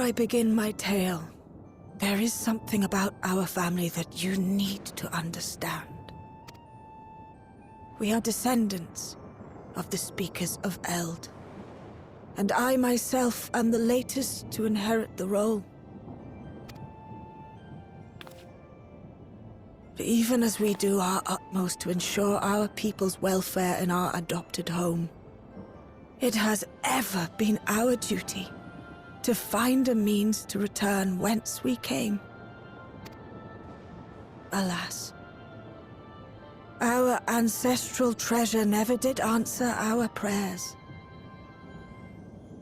I begin my tale, there is something about our family that you need to understand. We are descendants of the Speakers of Eld, and I myself am the latest to inherit the role. But even as we do our utmost to ensure our people's welfare in our adopted home, it has ever been our duty to find a means to return whence we came. Alas, our ancestral treasure never did answer our prayers.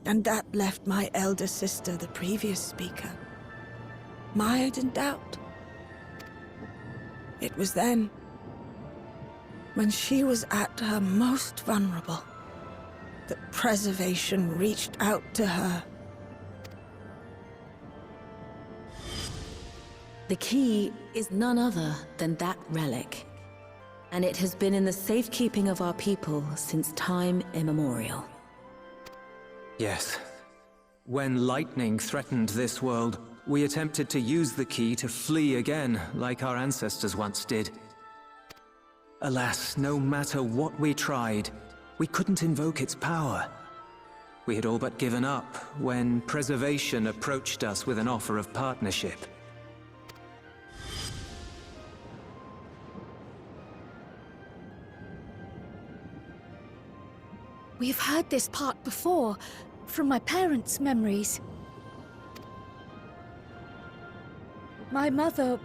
And that left my elder sister, the previous speaker, mired in doubt. It was then, when she was at her most vulnerable, that preservation reached out to her. The key is none other than that relic, and it has been in the safekeeping of our people since time immemorial. Yes. When lightning threatened this world, we attempted to use the key to flee again, like our ancestors once did. Alas, no matter what we tried, we couldn't invoke its power. We had all but given up when Preservation approached us with an offer of partnership. We've heard this part before, from my parents' memories. My mother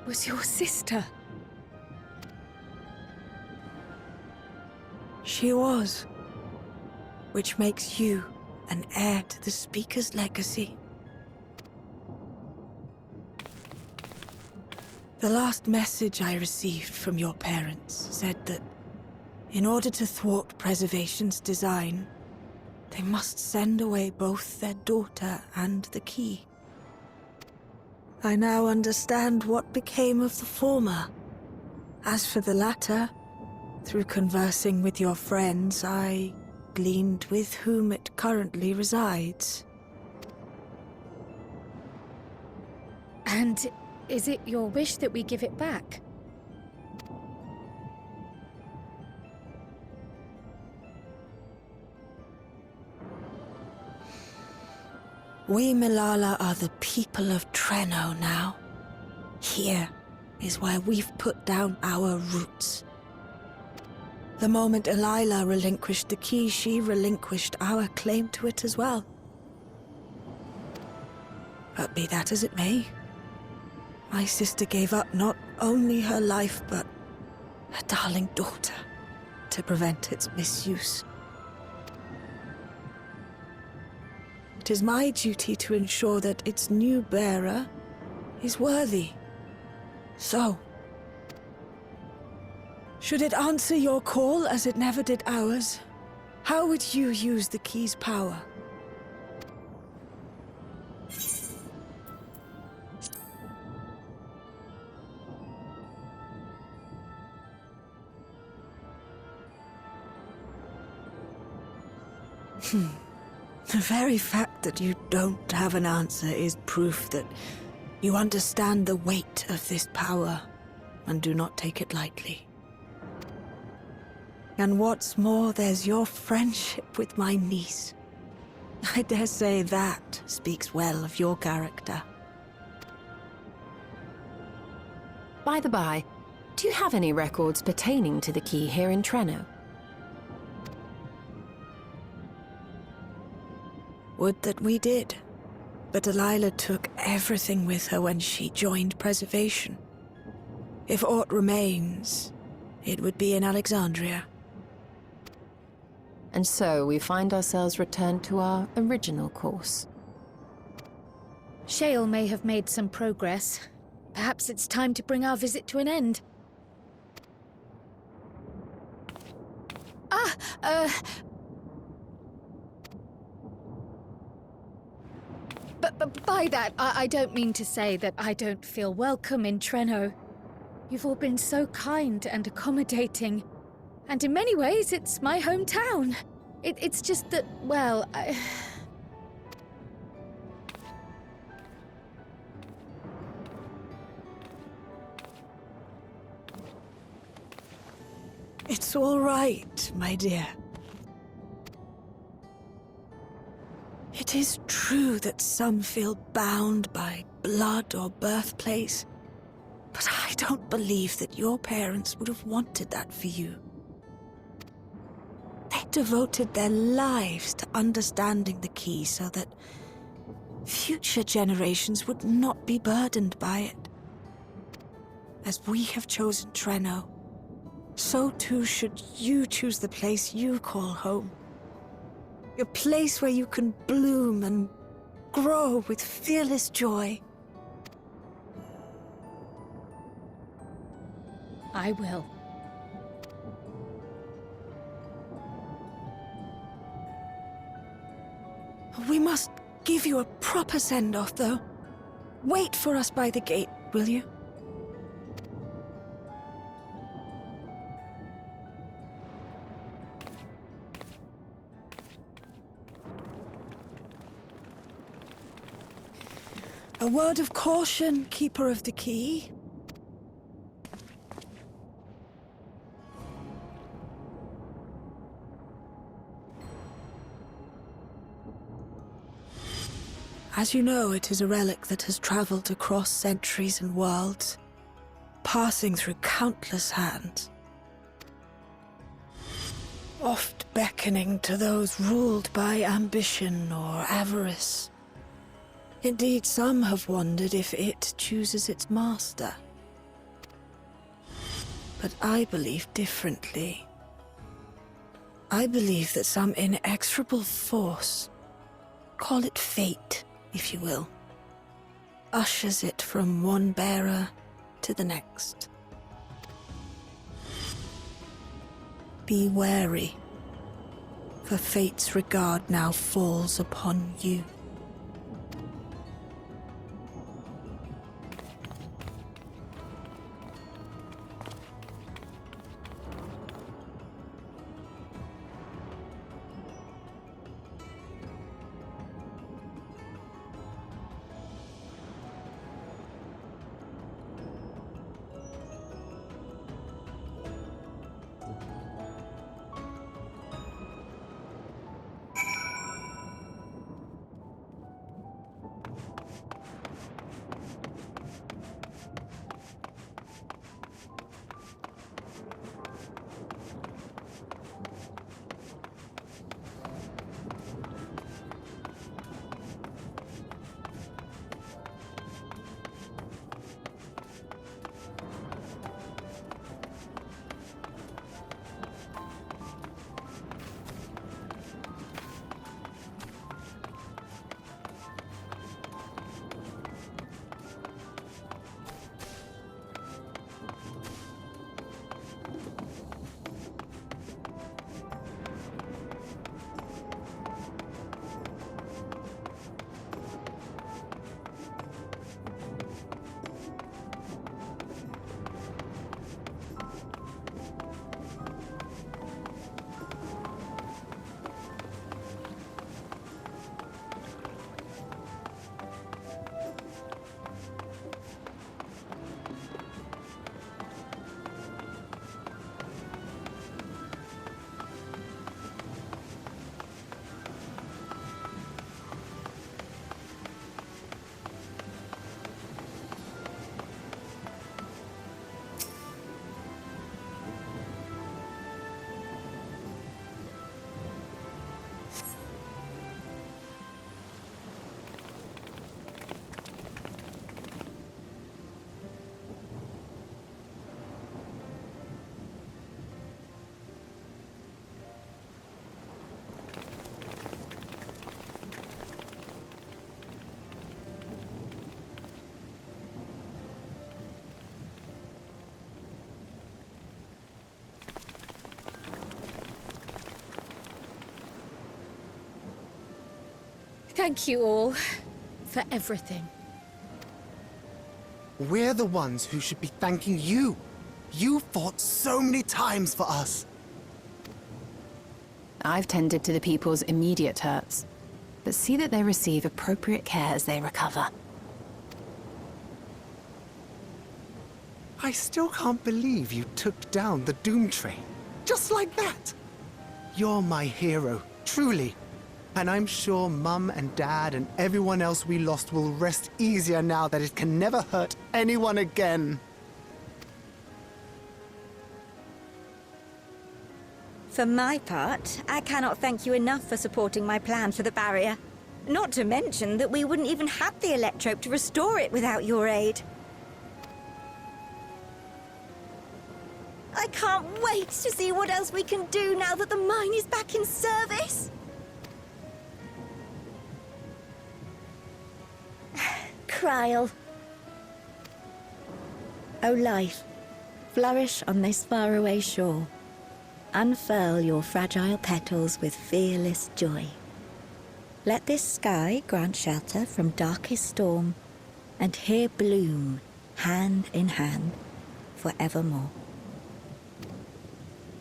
was your sister. She was, which makes you an heir to the Speaker's legacy. The last message I received from your parents said that in order to thwart Preservation's design, they must send away both their daughter and the key. I now understand what became of the former. As for the latter, through conversing with your friends, I gleaned with whom it currently resides. And is it your wish that we give it back? We Milala are the people of Treno now. Here is where we've put down our roots. The moment Elila relinquished the key, she relinquished our claim to it as well. But be that as it may, my sister gave up not only her life, but her darling daughter to prevent its misuse. It is my duty to ensure that its new bearer is worthy. So, should it answer your call as it never did ours, how would you use the key's power? The very fact that you don't have an answer is proof that you understand the weight of this power and do not take it lightly. And what's more, there's your friendship with my niece. I dare say that speaks well of your character. By the by, do you have any records pertaining to the key here in Treno? Would that we did. But Elila took everything with her when she joined Preservation. If aught remains, it would be in Alexandria. And so we find ourselves returned to our original course. Shale may have made some progress. Perhaps it's time to bring our visit to an end. But by that, I don't mean to say that I don't feel welcome in Treno. You've all been so kind and accommodating. And in many ways, it's my hometown. It's just that, well, It's all right, my dear. It is true that some feel bound by blood or birthplace, but I don't believe that your parents would have wanted that for you. They devoted their lives to understanding the key so that future generations would not be burdened by it. As we have chosen Treno, so too should you choose the place you call home. A place where you can bloom and grow with fearless joy. I will. We must give you a proper send-off, though. Wait for us by the gate, will you? A word of caution, Keeper of the Key. As you know, it is a relic that has traveled across centuries and worlds, passing through countless hands, oft beckoning to those ruled by ambition or avarice. Indeed, some have wondered if it chooses its master. But I believe differently. I believe that some inexorable force, call it fate, if you will, ushers it from one bearer to the next. Be wary, for fate's regard now falls upon you. Thank you all for everything. We're the ones who should be thanking you. You fought so many times for us. I've tended to the people's immediate hurts, but see that they receive appropriate care as they recover. I still can't believe you took down the Doom Train. just like that. You're my hero, truly. And I'm sure Mum and Dad and everyone else we lost will rest easier now that it can never hurt anyone again. For my part, I cannot thank you enough for supporting my plan for the barrier. Not to mention that we wouldn't even have the electrope to restore it without your aid. I can't wait to see what else we can do now that the mine is back in service. Kryl. O life, flourish on this faraway shore. Unfurl your fragile petals with fearless joy. Let this sky grant shelter from darkest storm, and here bloom, hand in hand, forevermore.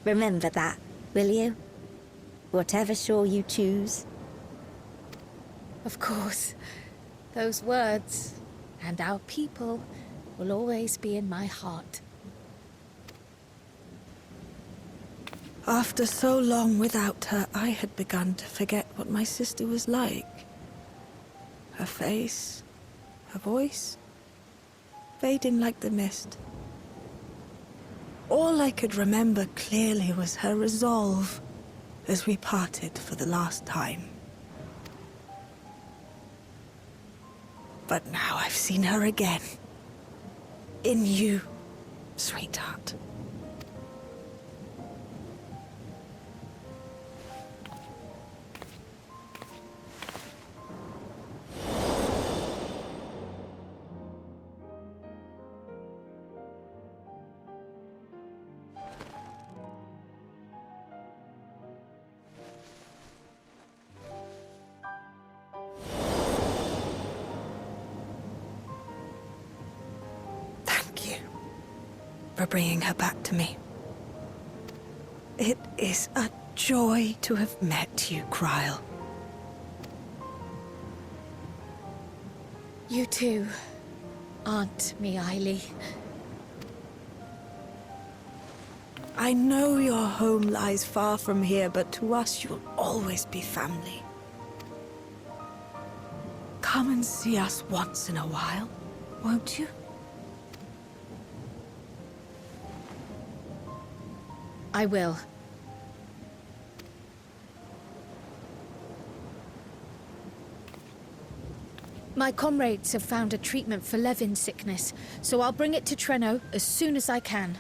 Remember that, will you? Whatever shore you choose. Of course. Those words, and our people, will always be in my heart. After so long without her, I had begun to forget what my sister was like. Her face, her voice, fading like the mist. All I could remember clearly was her resolve as we parted for the last time. But now I've seen her again. In you, sweetheart. For bringing her back to me. It is a joy to have met you, Kryl. You too, Aunt Miaili. I know your home lies far from here, but to us you'll always be family. Come and see us once in a while, won't you? I will. My comrades have found a treatment for Levin's sickness, so I'll bring it to Treno as soon as I can.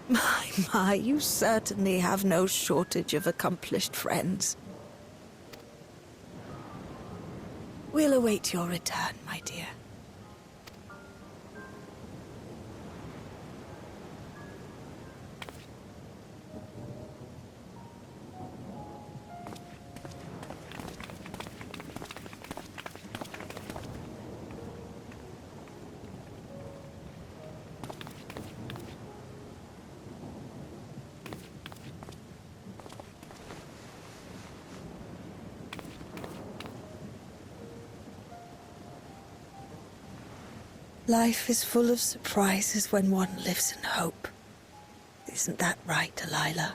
My, you certainly have no shortage of accomplished friends. We'll await your return, my dear. Life is full of surprises when one lives in hope. Isn't that right, Delilah?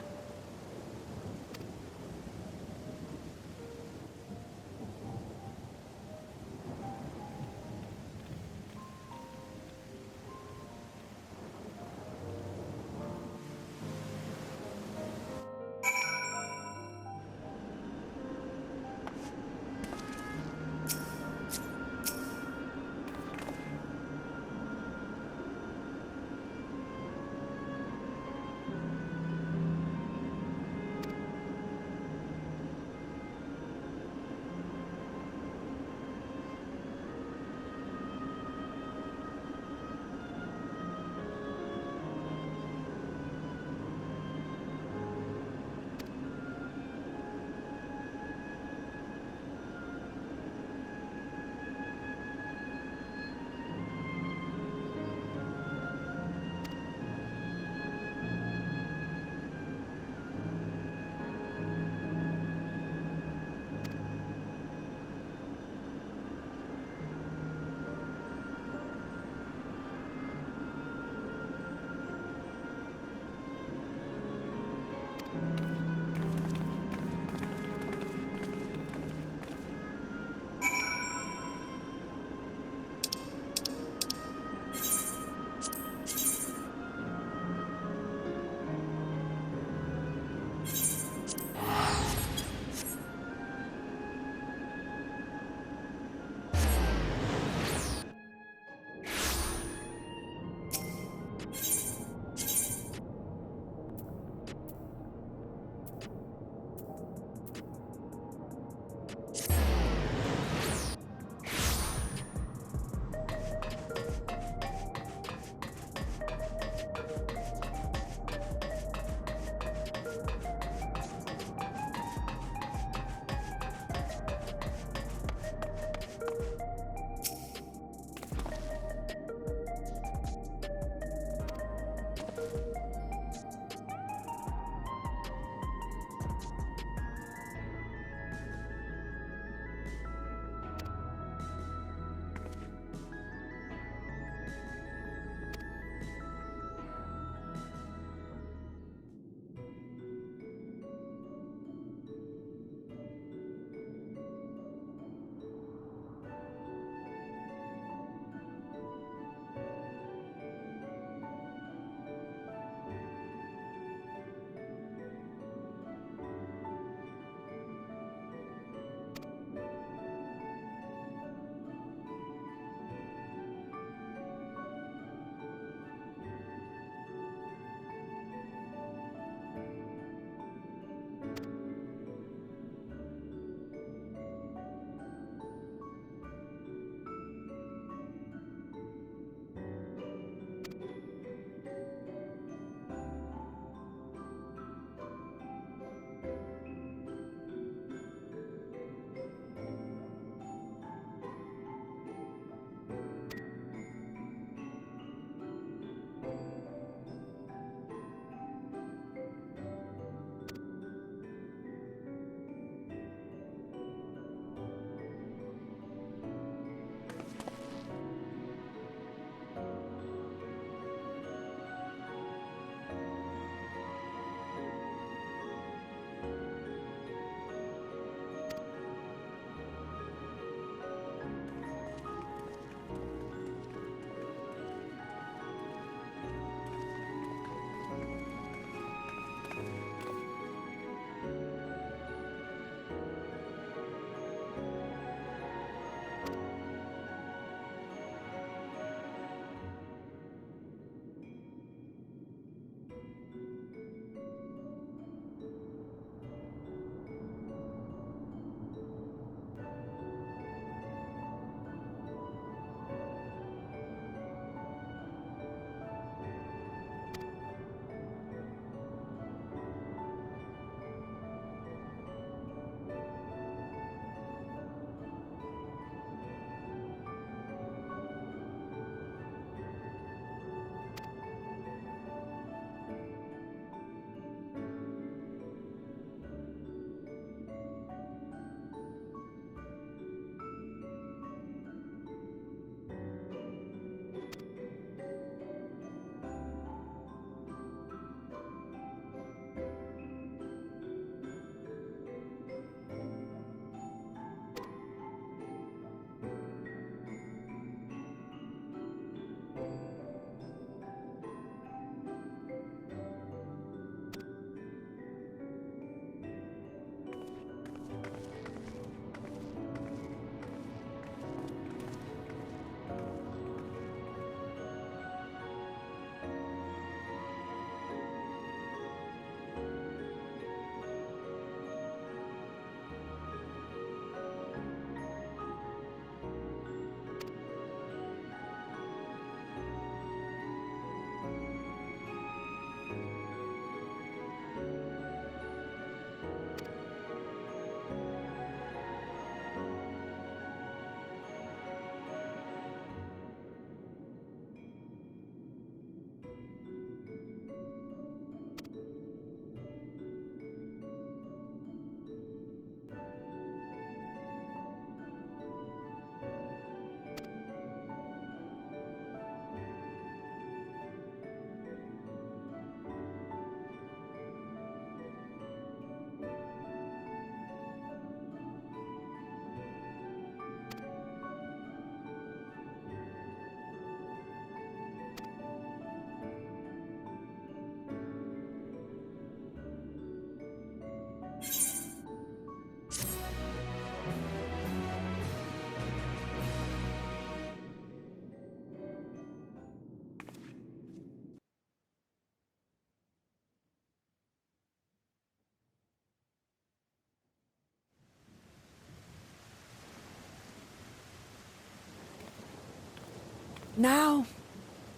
Now,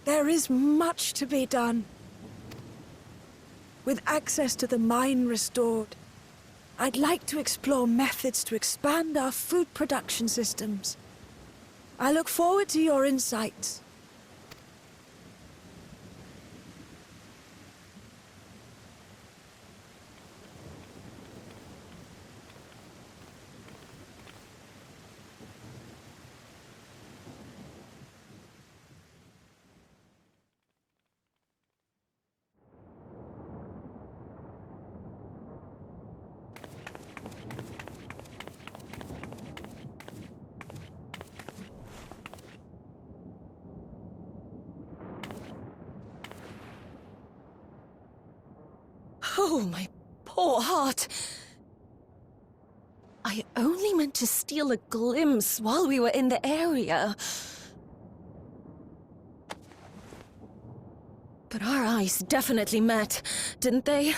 there is much to be done. With access to the mine restored, I'd like to explore methods to expand our food production systems. I look forward to your insights. Oh, my poor heart. I only meant to steal a glimpse while we were in the area. But our eyes definitely met, didn't they?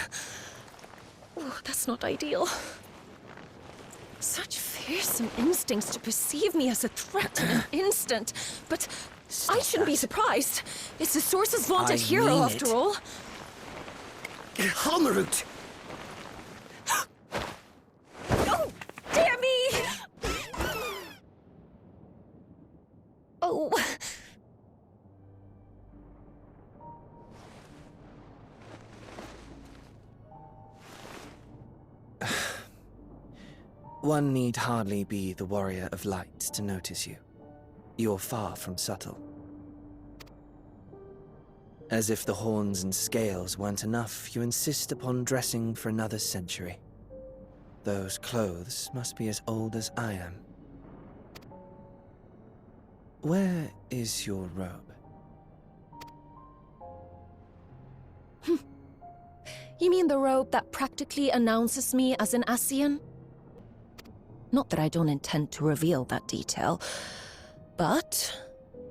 Oh, that's not ideal. Such fearsome instincts to perceive me as a threat in an instant. But I shouldn't be surprised. It's the Source's vaunted hero, after all. Halmarut! Oh, dear me! Oh. One need hardly be the warrior of light to notice you. You're far from subtle. As if the horns and scales weren't enough, you insist upon dressing for another century. Those clothes must be as old as I am. Where is your robe? You mean the robe that practically announces me as an Ascian? Not that I don't intend to reveal that detail, but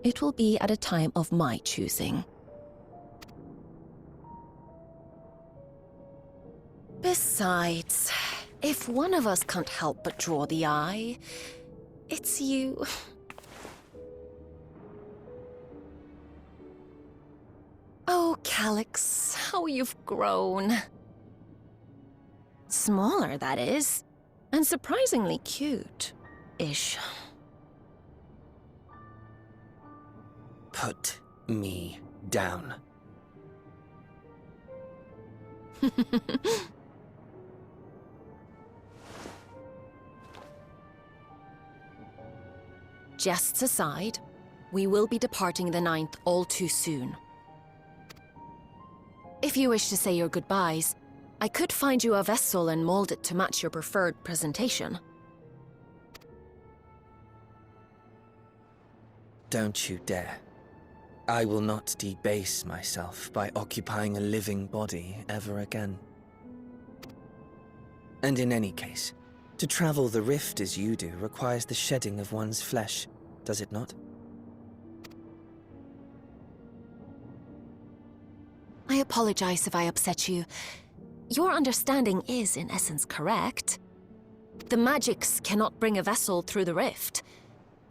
it will be at a time of my choosing. Besides, if one of us can't help but draw the eye, it's you. Oh, Calyx, how you've grown. Smaller, that is, and surprisingly cute-ish. Put me down. Jests aside, we will be departing the 9th all too soon. If you wish to say your goodbyes, I could find you a vessel and mold it to match your preferred presentation. Don't you dare. I will not debase myself by occupying a living body ever again. And in any case, to travel the rift as you do requires the shedding of one's flesh, does it not? I apologize if I upset you. Your understanding is, in essence, correct. The magics cannot bring a vessel through the rift.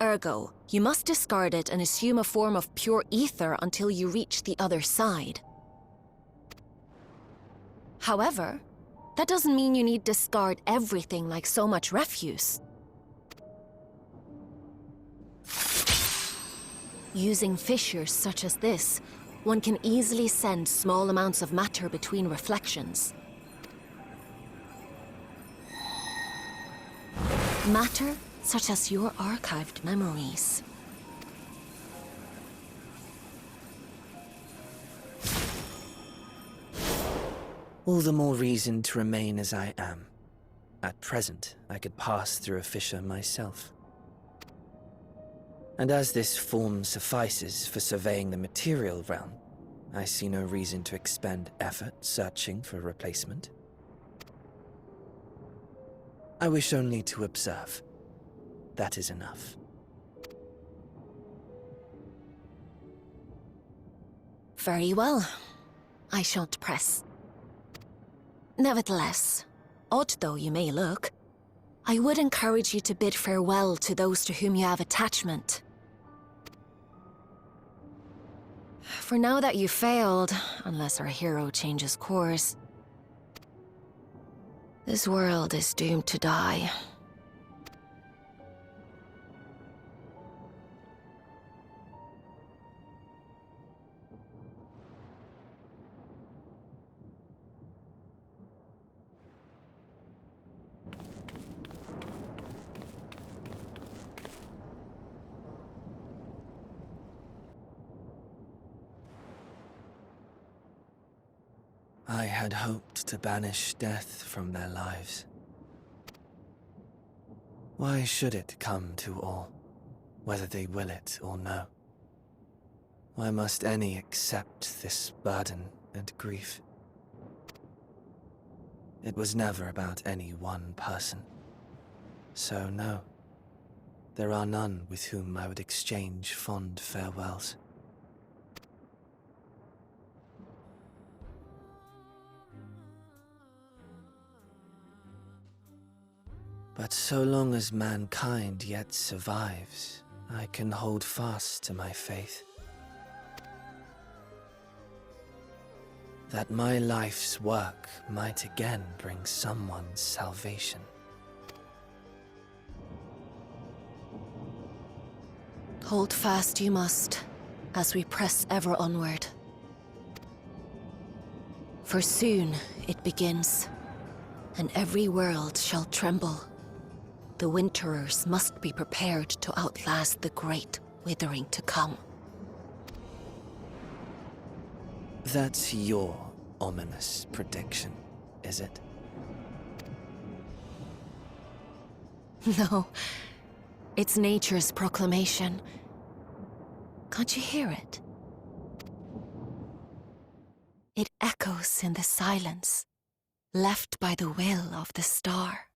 Ergo, you must discard it and assume a form of pure ether until you reach the other side. However, that doesn't mean you need discard everything like so much refuse. Using fissures such as this, one can easily send small amounts of matter between reflections. Matter such as your archived memories. All the more reason to remain as I am. At present, I could pass through a fissure myself. And as this form suffices for surveying the material realm, I see no reason to expend effort searching for a replacement. I wish only to observe. That is enough. Very well. I shan't press. Nevertheless, odd though you may look, I would encourage you to bid farewell to those to whom you have attachment. for now that you failed, unless our hero changes course, this world is doomed to die. I had hoped to banish death from their lives. Why should it come to all, whether they will it or no? Why must any accept this burden and grief? It was never about any one person. So no, there are none with whom I would exchange fond farewells. But so long as mankind yet survives, I can hold fast to my faith. That my life's work might again bring someone's salvation. Hold fast you must, as we press ever onward. For soon it begins, and every world shall tremble. The Winterers must be prepared to outlast the great withering to come. That's your ominous prediction, is it? No, it's nature's proclamation. Can't you hear it? It echoes in the silence, left by the will of the star.